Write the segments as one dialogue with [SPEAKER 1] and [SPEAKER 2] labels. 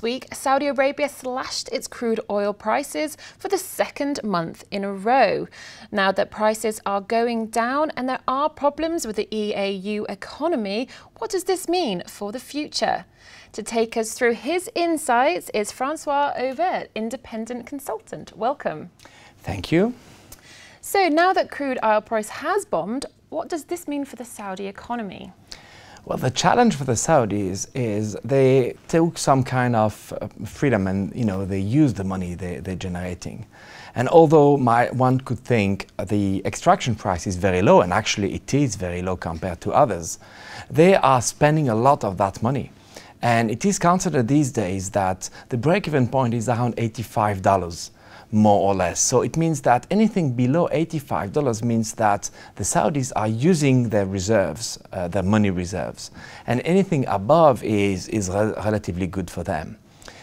[SPEAKER 1] week, Saudi Arabia slashed its crude oil prices for the second month in a row. Now that prices are going down and there are problems with the EAU economy, what does this mean for the future? To take us through his insights is Francois Aubert, independent consultant. Welcome.
[SPEAKER 2] Thank you.
[SPEAKER 1] So now that crude oil price has bombed, what does this mean for the Saudi economy?
[SPEAKER 2] Well, the challenge for the Saudis is they took some kind of freedom and, they use the money they're generating. And although one could think the extraction price is very low, and actually it is very low compared to others, they are spending a lot of that money. And it is considered these days that the break-even point is around $85. More or less. So it means that anything below $85 means that the Saudis are using their reserves, their money reserves, and anything above is relatively good for them.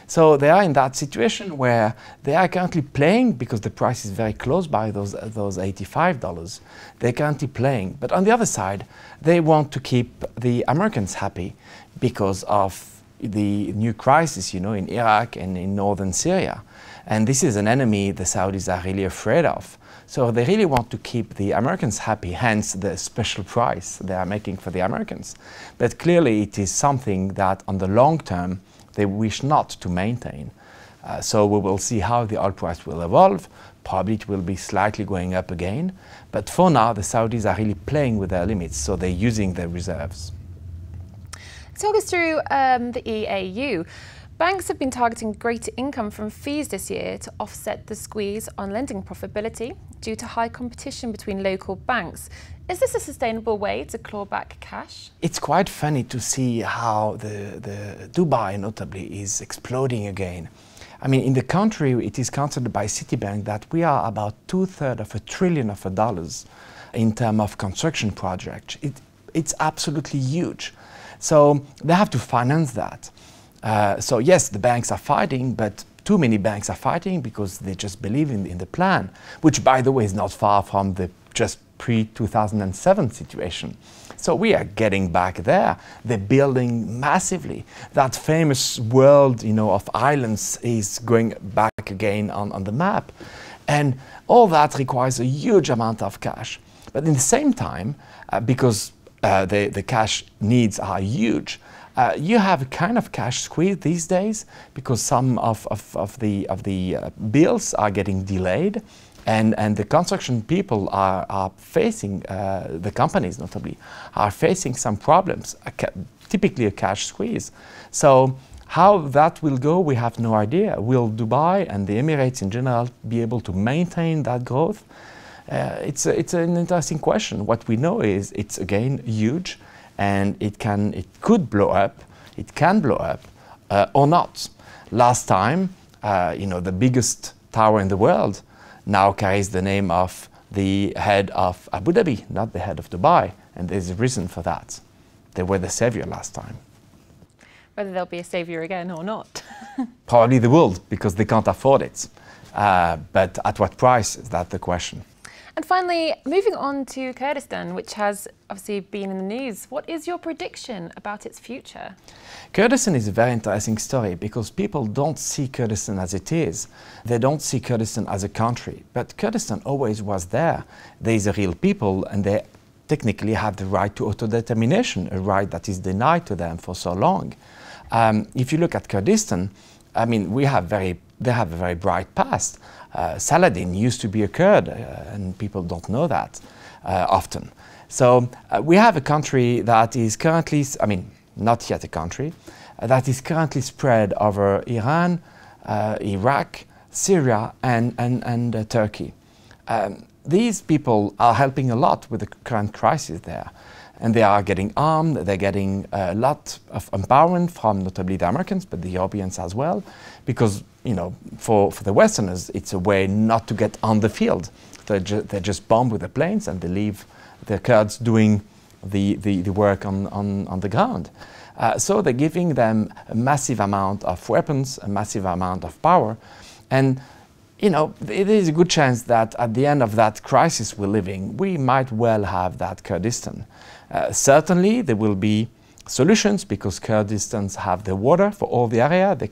[SPEAKER 2] So they are in that situation where they are currently playing, because the price is very close by those $85. They're currently playing. But on the other side, they want to keep the Americans happy because of the new crisis, in Iraq and in northern Syria. And this is an enemy the Saudis are really afraid of. So they really want to keep the Americans happy, hence the special price they are making for the Americans. But clearly it is something that on the long term they wish not to maintain. So we will see how the oil price will evolve. Probably it will be slightly going up again. But for now the Saudis are really playing with their limits, so they're using their reserves.
[SPEAKER 1] Talk us through the EAU. Banks have been targeting greater income from fees this year to offset the squeeze on lending profitability due to high competition between local banks. Is this a sustainable way to claw back cash? It's
[SPEAKER 2] quite funny to see how the Dubai notably is exploding again. I mean, in the country, it is considered by Citibank that we are about $2/3 of $1 trillion in terms of construction projects. It's absolutely huge. So they have to finance that. So yes, the banks are fighting, but too many banks are fighting because they just believe in the plan, which, by the way, is not far from the just pre-2007 situation. So we are getting back there. They're building massively. That famous world, of islands is going back again on the map. And all that requires a huge amount of cash. But in the same time, because the cash needs are huge, you have a kind of cash squeeze these days because some of the bills are getting delayed, and the construction people are facing, the companies notably, are facing some problems, typically a cash squeeze. So how that will go, we have no idea. Will Dubai and the Emirates in general be able to maintain that growth? It's an interesting question. What we know is it's again huge, and it could blow up. It can blow up or not. Last time, the biggest tower in the world now carries the name of the head of Abu Dhabi, not the head of Dubai, and there's a reason for that. They were the savior last time.
[SPEAKER 1] Whether they'll be a savior again or not.
[SPEAKER 2] Probably they will, because they can't afford it. But at what price is that the question?
[SPEAKER 1] And finally, moving on to Kurdistan, which has obviously been in the news. What is your prediction about its future?
[SPEAKER 2] Kurdistan is a very interesting story because people don't see Kurdistan as it is. They don't see Kurdistan as a country. But Kurdistan always was there. There is a real people, and they technically have the right to autodetermination, a right that is denied to them for so long. If you look at Kurdistan, I mean, they have a very bright past. Saladin used to be a Kurd, and people don't know that often. So we have a country that is currently, not yet a country, that is currently spread over Iran, Iraq, Syria, and Turkey. These people are helping a lot with the current crisis there. And they are getting armed, they're getting a lot of empowerment from notably the Americans, but the Europeans as well, because, for the Westerners, it's a way not to get on the field. They just bomb with the planes and they leave the Kurds doing the work on the ground. So they're giving them a massive amount of weapons, a massive amount of power, and there is a good chance that at the end of that crisis we're living, we might well have that Kurdistan. Certainly there will be solutions, because Kurdistans have the water for all the area. They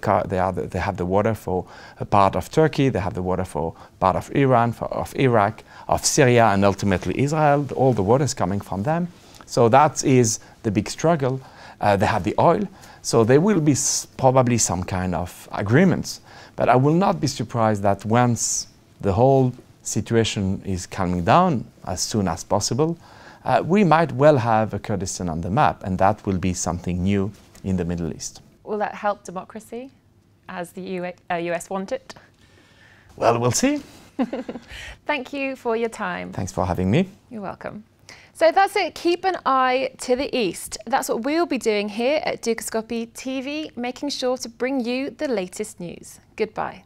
[SPEAKER 2] have the water for a part of Turkey. They have the water for part of Iran, of Iraq, of Syria, and ultimately Israel. All the water is coming from them. So that is the big struggle. They have the oil. So there will be probably some kind of agreements. But I will not be surprised that once the whole situation is calming down as soon as possible, we might well have a Kurdistan on the map, and that will be something new in the Middle East.
[SPEAKER 1] Will that help democracy as the US want it?
[SPEAKER 2] Well, we'll see.
[SPEAKER 1] Thank you for your time.
[SPEAKER 2] Thanks for having me.
[SPEAKER 1] You're welcome. So that's it. Keep an eye to the east. That's what we'll be doing here at Dukascopy TV, making sure to bring you the latest news. Goodbye.